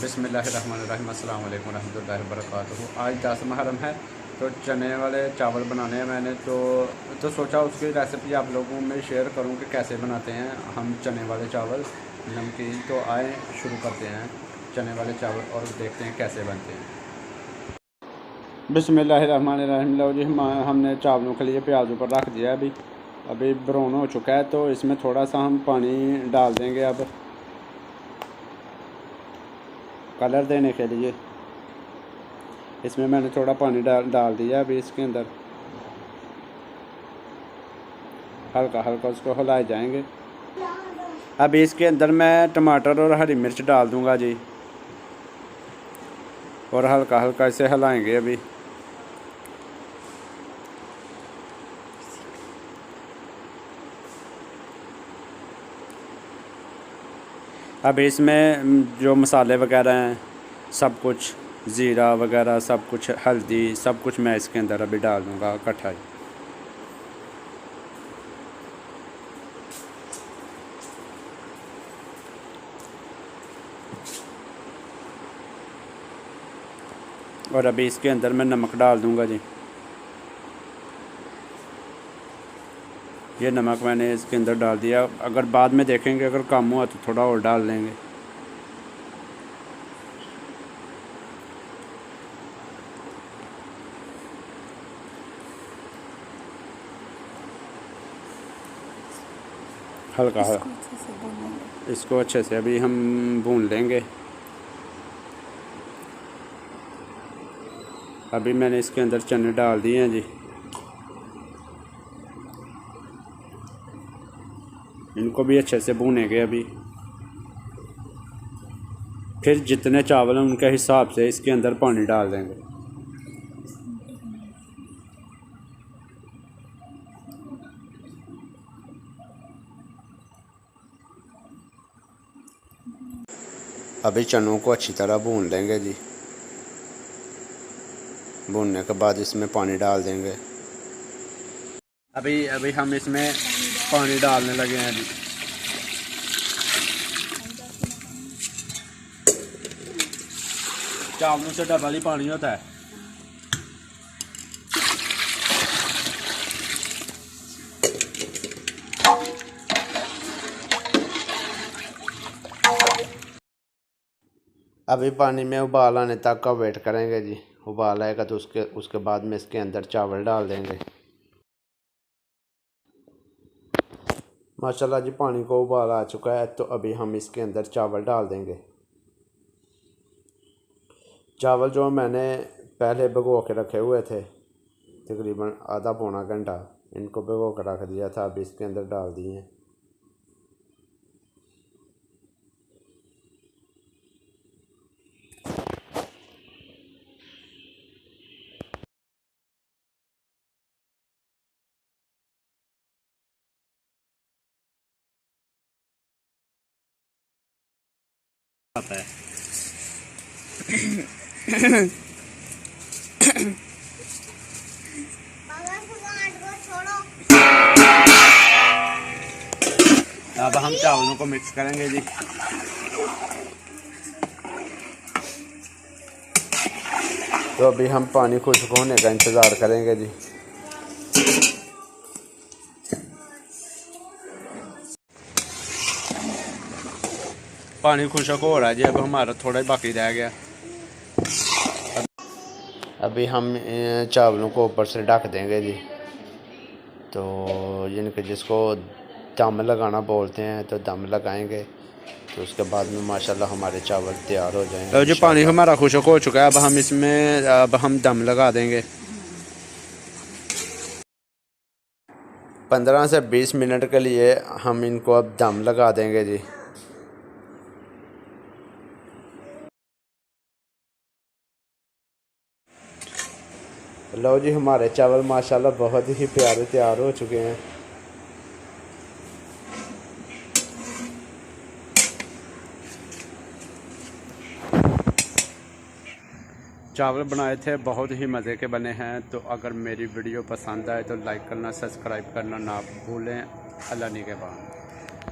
बिस्मिल्लाहिर्रहमानिर्रहीम अस्सलाम वालेकुम रहमतुल्लाहि वबरकातुहू। आज 10 मुहर्रम है तो चने वाले चावल बनाने हैं मैंने तो सोचा उसकी रेसिपी आप लोगों में शेयर करूं कि कैसे बनाते हैं हम चने वाले चावल नमकीन। तो आए शुरू करते हैं चने वाले चावल और देखते हैं कैसे बनते हैं। बिस्मिल्लाहिर्रहमानिर्रहीम। लो जी हमने चावलों के लिए प्याज ऊपर रख दिया। अभी ब्राउन हो चुका है तो इसमें थोड़ा सा हम पानी डाल देंगे अब कलर देने के लिए। इसमें मैंने थोड़ा पानी डाल दिया। अभी इसके अंदर हल्का हल्का उसको हिलाए जाएंगे। अभी इसके अंदर मैं टमाटर और हरी मिर्च डाल दूंगा जी और हल्का हल्का इसे हिलाएंगे। अभी इसमें जो मसाले वगैरह हैं सब कुछ ज़ीरा वगैरह सब कुछ हल्दी सब कुछ मैं इसके अंदर अभी डाल दूँगा इकट्ठा ही। और अभी इसके अंदर मैं नमक डाल दूँगा जी। ये नमक मैंने इसके अंदर डाल दिया। अगर बाद में देखेंगे अगर कम हुआ तो थोड़ा और डाल लेंगे। हल्का इसको अच्छे से अभी हम भून लेंगे। अभी मैंने इसके अंदर चने डाल दिए हैं जी। इनको भी अच्छे से भूनेंगे। अभी फिर जितने चावल हैं उनके हिसाब से इसके अंदर पानी डाल देंगे। अभी चनों को अच्छी तरह भून लेंगे जी। भूनने के बाद इसमें पानी डाल देंगे। अभी हम इसमें पानी डालने लगे हैं अभी। चावलों से डबल ही पानी होता है। अभी पानी में उबाल आने तक का वेट करेंगे जी। उबाल आएगा तो उसके बाद में इसके अंदर चावल डाल देंगे। माशाल्लाह जी पानी को उबाल आ चुका है तो अभी हम इसके अंदर चावल डाल देंगे। चावल जो मैंने पहले भिगो के रखे हुए थे तकरीबन आधा पौना घंटा, इनको भिगो कर रख दिया था। अभी इसके अंदर डाल दिए हैं। आता है अब हम चावलों को मिक्स करेंगे जी। तो अभी हम पानी खुश्क होने का इंतज़ार करेंगे जी। पानी खुश्क हो रहा है जी। अब हमारा थोड़ा ही बाकी रह गया। अभी हम चावलों को ऊपर से ढक देंगे जी। तो जिनके जिसको दम लगाना बोलते हैं तो दम लगाएंगे तो उसके बाद में माशाल्लाह हमारे चावल तैयार हो जाएंगे। तो जो पानी हमारा खुश्क हो चुका है अब हम दम लगा देंगे। 15 से 20 मिनट के लिए हम इनको अब दम लगा देंगे जी। लो जी हमारे चावल माशाल्लाह बहुत ही प्यारे तैयार हो चुके हैं। चावल बनाए थे बहुत ही मज़े के बने हैं। तो अगर मेरी वीडियो पसंद आए तो लाइक करना सब्सक्राइब करना ना भूलें। अल्लाह निगहबान।